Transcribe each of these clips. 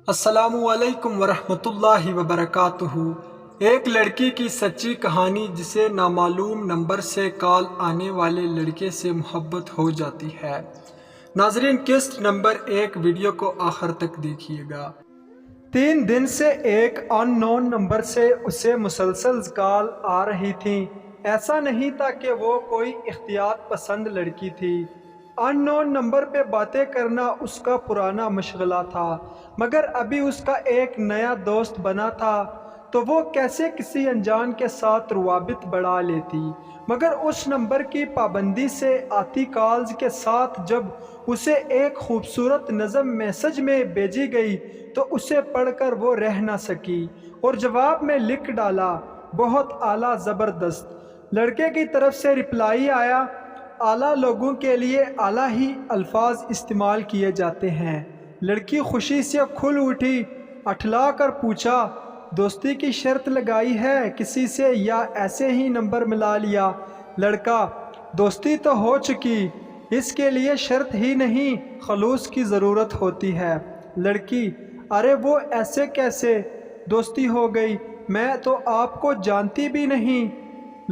السلام علیکم ورحمۃ اللہ وبرکاتہ۔ ایک لڑکی کی سچی کہانی جسے نامعلوم نمبر سے کال آنے والے لڑکے سے محبت ہو جاتی ہے۔ ناظرین، قسط نمبر 1 ویڈیو کو آخر تک دیکھیے گا۔ 3 دن سے ایک ان نون نمبر سے اسے مسلسل کال آ رہی تھیں۔ ایسا نہیں تھا کہ وہ کوئی احتیاط پسند لڑکی تھی۔ ان نون نمبر پہ باتیں کرنا اس کا پرانا مشغلہ تھا، مگر ابھی اس کا ایک نیا دوست بنا تھا تو وہ کیسے کسی انجان کے ساتھ روابط بڑھا لیتی۔ مگر اس نمبر کی پابندی سے آتی کالز کے ساتھ جب اسے ایک خوبصورت نظم میسج میں بھیجی گئی تو اسے پڑھ کر وہ رہ نہ سکی اور جواب میں لکھ ڈالا، بہت اعلیٰ، زبردست۔ لڑکے کی طرف سے رپلائی آیا، اعلیٰ لوگوں کے لیے اعلیٰ ہی الفاظ استعمال کیے جاتے ہیں۔ لڑکی خوشی سے کھل اٹھی، اٹھلا کر پوچھا، دوستی کی شرط لگائی ہے کسی سے یا ایسے ہی نمبر ملا لیا؟ لڑکا، دوستی تو ہو چکی، اس کے لیے شرط ہی نہیں، خلوص کی ضرورت ہوتی ہے۔ لڑکی، ارے وہ ایسے کیسے دوستی ہو گئی، میں تو آپ کو جانتی بھی نہیں۔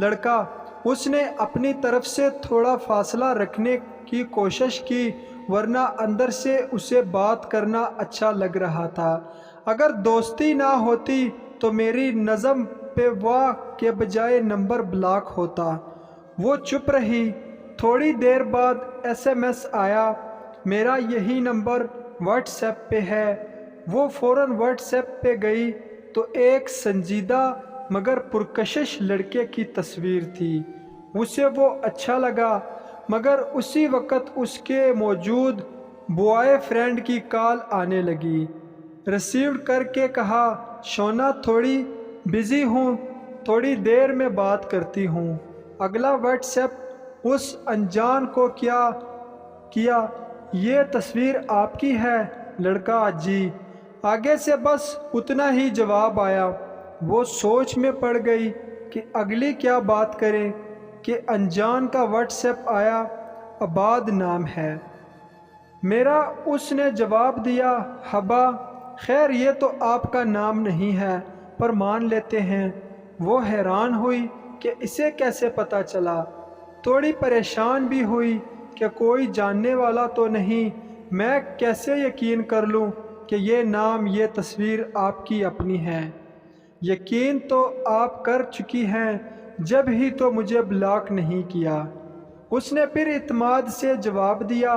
لڑکا، اس نے اپنی طرف سے تھوڑا فاصلہ رکھنے کی کوشش کی، ورنہ اندر سے اسے بات کرنا اچھا لگ رہا تھا۔ اگر دوستی نہ ہوتی تو میری نظم پہ واہ کے بجائے نمبر بلاک ہوتا۔ وہ چپ رہی۔ تھوڑی دیر بعد SMS آیا، میرا یہی نمبر واٹس ایپ پہ ہے۔ وہ فوراً واٹس ایپ پہ گئی تو ایک سنجیدہ مگر پرکشش لڑکے کی تصویر تھی۔ اسے وہ اچھا لگا، مگر اسی وقت اس کے موجود بوائے فرینڈ کی کال آنے لگی۔ ریسیوڈ کر کے کہا، شونا تھوڑی بزی ہوں، تھوڑی دیر میں بات کرتی ہوں۔ اگلا واٹس ایپ اس انجان کو کیا، یہ تصویر آپ کی ہے؟ لڑکا، جی۔ آگے سے بس اتنا ہی جواب آیا۔ وہ سوچ میں پڑ گئی کہ اگلی کیا بات کرے کہ انجان کا واٹس ایپ آیا، عباد نام ہے میرا۔ اس نے جواب دیا، حبا، خیر یہ تو آپ کا نام نہیں ہے، پر مان لیتے ہیں۔ وہ حیران ہوئی کہ اسے کیسے پتہ چلا، تھوڑی پریشان بھی ہوئی کہ کوئی جاننے والا تو نہیں، میں کیسے یقین کر لوں کہ یہ نام، یہ تصویر آپ کی اپنی ہے؟ یقین تو آپ کر چکی ہیں، جب ہی تو مجھے بلاک نہیں کیا۔ اس نے پھر اعتماد سے جواب دیا۔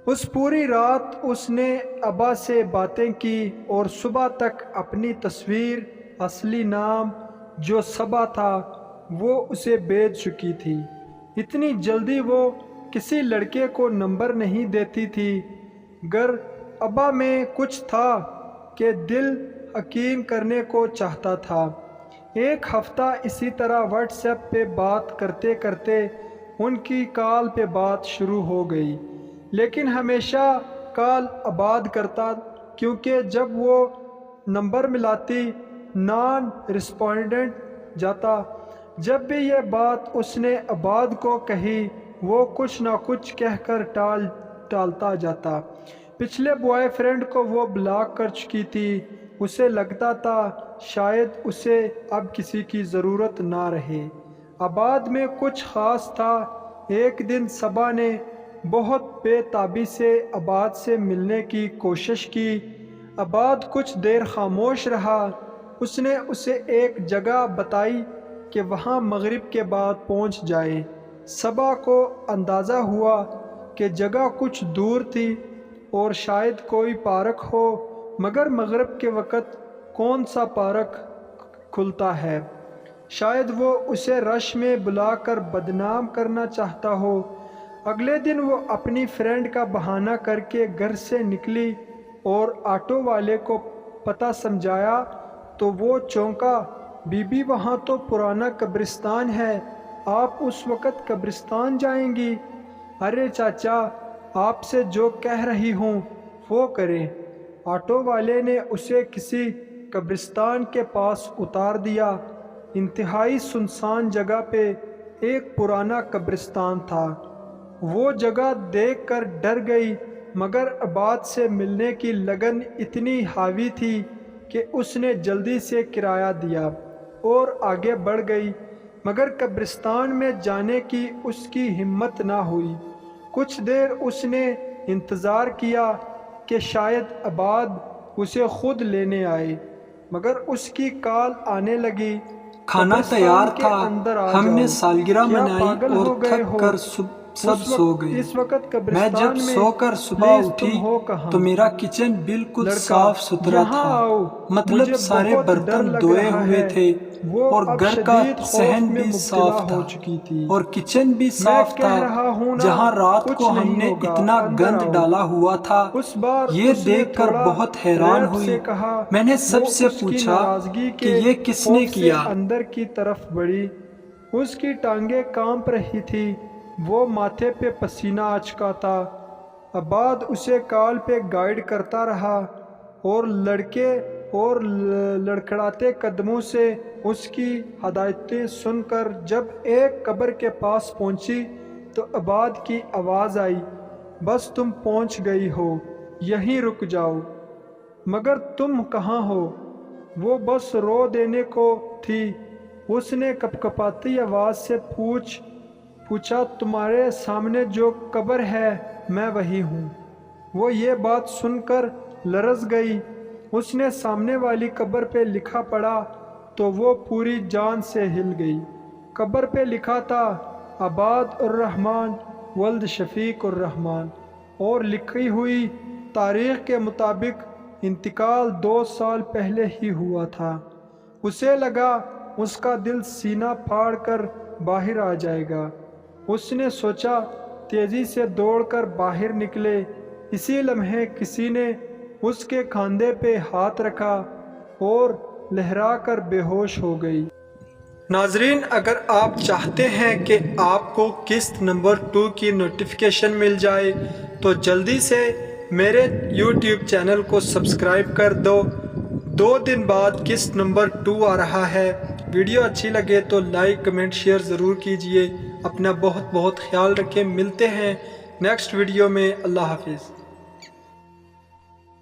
اس پوری رات اس نے ابا سے باتیں کی اور صبح تک اپنی تصویر، اصلی نام جو صبا تھا، وہ اسے بھیج چکی تھی۔ اتنی جلدی وہ کسی لڑکے کو نمبر نہیں دیتی تھی، گر ابا میں کچھ تھا کہ دل یقین کرنے کو چاہتا تھا۔ ایک ہفتہ اسی طرح واٹس ایپ پہ بات کرتے کرتے ان کی کال پہ بات شروع ہو گئی، لیکن ہمیشہ کال عباد کرتا، کیونکہ جب وہ نمبر ملاتی نان رسپونڈنٹ جاتا۔ جب بھی یہ بات اس نے عباد کو کہی، وہ کچھ نہ کچھ کہہ کر ٹالتا جاتا۔ پچھلے بوائے فرینڈ کو وہ بلاک کر چکی تھی۔ اسے لگتا تھا شاید اسے اب کسی کی ضرورت نہ رہے۔ عباد میں کچھ خاص تھا۔ ایک دن صبا نے بہت بے تابی سے عباد سے ملنے کی کوشش کی۔ عباد کچھ دیر خاموش رہا۔ اس نے اسے ایک جگہ بتائی کہ وہاں مغرب کے بعد پہنچ جائے۔ صبا کو اندازہ ہوا کہ جگہ کچھ دور تھی اور شاید کوئی پارک ہو، مگر مغرب کے وقت کون سا پارک کھلتا ہے؟ شاید وہ اسے رش میں بلا کر بدنام کرنا چاہتا ہو۔ اگلے دن وہ اپنی فرینڈ کا بہانہ کر کے گھر سے نکلی اور آٹو والے کو پتہ سمجھایا تو وہ چونکا، بی بی وہاں تو پرانا قبرستان ہے، آپ اس وقت قبرستان جائیں گی؟ ارے چاچا، آپ سے جو کہہ رہی ہوں وہ کریں۔ آٹو والے نے اسے کسی قبرستان کے پاس اتار دیا۔ انتہائی سنسان جگہ پہ ایک پرانا قبرستان تھا۔ وہ جگہ دیکھ کر ڈر گئی، مگر عباد سے ملنے کی لگن اتنی حاوی تھی کہ اس نے جلدی سے کرایہ دیا اور آگے بڑھ گئی، مگر قبرستان میں جانے کی اس کی ہمت نہ ہوئی۔ کچھ دیر اس نے انتظار کیا کہ شاید عباد اسے خود لینے آئے، مگر اس کی کال آنے لگی، کھانا تیار تھا، ہم نے سالگرہ منائی اور تھک کر سب سو گئے۔ میں جب سو کر صبح اٹھی تو میرا کچن بالکل صاف ستھرا تھا، مطلب سارے برتن دھوئے ہوئے تھے اور گھر کا صحن بھی صاف تھا اور کچن بھی صاف تھا۔ جہاں رات کو ہم نے اتنا گند ڈالا ہوا تھا، یہ دیکھ کر بہت حیران ہوئی۔ میں نے سب سے پوچھا کہ یہ کس نے کیا؟ اندر کی طرف بڑھی، اس کی ٹانگیں کانپ رہی تھی، وہ ماتھے پہ پسینہ آ چکا تھا۔ عباد اسے کال پہ گائیڈ کرتا رہا اور لڑکھڑاتے قدموں سے اس کی ہدایتیں سن کر جب ایک قبر کے پاس پہنچی تو عباد کی آواز آئی، بس تم پہنچ گئی ہو، یہیں رک جاؤ۔ مگر تم کہاں ہو؟ وہ بس رو دینے کو تھی۔ اس نے کپکپاتی آواز سے پوچھا، تمہارے سامنے جو قبر ہے میں وہی ہوں۔ وہ یہ بات سن کر لرز گئی۔ اس نے سامنے والی قبر پہ لکھا پڑھا تو وہ پوری جان سے ہل گئی۔ قبر پہ لکھا تھا عباد الرحمن ولد شفیق الرحمن، اور لکھی ہوئی تاریخ کے مطابق انتقال 2 سال پہلے ہی ہوا تھا۔ اسے لگا اس کا دل سینہ پھاڑ کر باہر آ جائے گا۔ اس نے سوچا تیزی سے دوڑ کر باہر نکلے۔ اسی لمحے کسی نے اس کے کاندھے پہ ہاتھ رکھا اور لہرا کر بے ہوش ہو گئی۔ ناظرین، اگر آپ چاہتے ہیں کہ آپ کو قسط نمبر 2 کی نوٹیفیکیشن مل جائے تو جلدی سے میرے YouTube چینل کو سبسکرائب کر دو۔ 2 دن بعد قسط نمبر 2 آ رہا ہے۔ ویڈیو اچھی لگے تو لائک کمنٹ شیئر ضرور کیجئے۔ اپنا بہت خیال رکھیں۔ ملتے ہیں نیکسٹ ویڈیو میں۔ اللہ حافظ۔